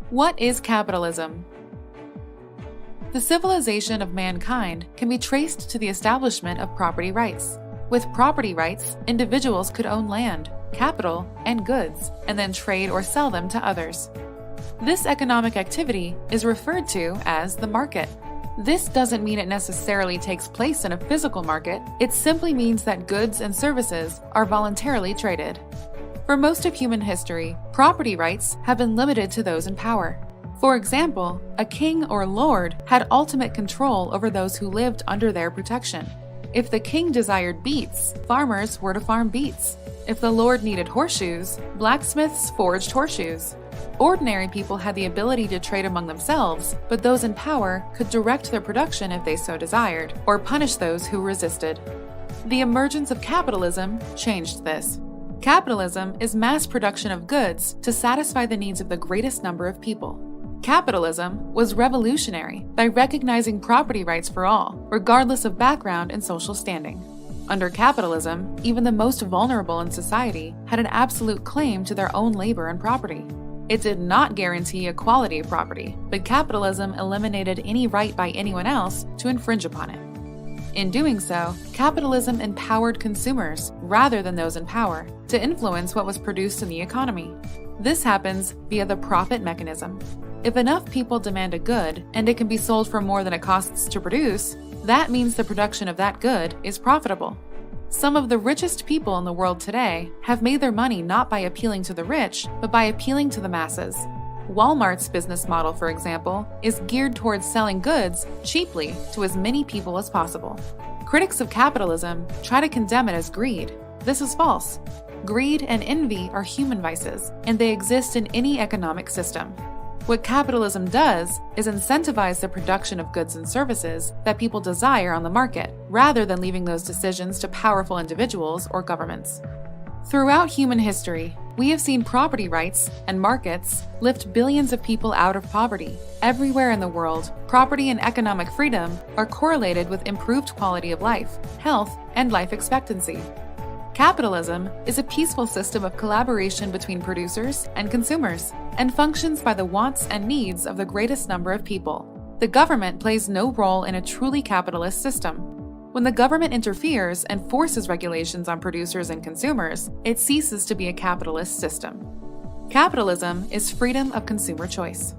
What is capitalism? The civilization of mankind can be traced to the establishment of property rights. With property rights, individuals could own land, capital, and goods, and then trade or sell them to others. This economic activity is referred to as the market. This doesn't mean it necessarily takes place in a physical market, it simply means that goods and services are voluntarily traded. For most of human history, property rights have been limited to those in power. For example, a king or lord had ultimate control over those who lived under their protection. If the king desired beets, farmers were to farm beets. If the lord needed horseshoes, blacksmiths forged horseshoes. Ordinary people had the ability to trade among themselves, but those in power could direct their production if they so desired, or punish those who resisted. The emergence of capitalism changed this. Capitalism is mass production of goods to satisfy the needs of the greatest number of people. Capitalism was revolutionary by recognizing property rights for all, regardless of background and social standing. Under capitalism, even the most vulnerable in society had an absolute claim to their own labor and property. It did not guarantee equality of property, but capitalism eliminated any right by anyone else to infringe upon it. In doing so, capitalism empowered consumers, rather than those in power, to influence what was produced in the economy. This happens via the profit mechanism. If enough people demand a good, and it can be sold for more than it costs to produce, that means the production of that good is profitable. Some of the richest people in the world today have made their money not by appealing to the rich, but by appealing to the masses. Walmart's business model, for example, is geared towards selling goods cheaply to as many people as possible. Critics of capitalism try to condemn it as greed. This is false. Greed and envy are human vices, and they exist in any economic system. What capitalism does is incentivize the production of goods and services that people desire on the market, rather than leaving those decisions to powerful individuals or governments. Throughout human history, we have seen property rights and markets lift billions of people out of poverty. Everywhere in the world, property and economic freedom are correlated with improved quality of life, health, and life expectancy. Capitalism is a peaceful system of collaboration between producers and consumers, and functions by the wants and needs of the greatest number of people. The government plays no role in a truly capitalist system. When the government interferes and forces regulations on producers and consumers, it ceases to be a capitalist system. Capitalism is freedom of consumer choice.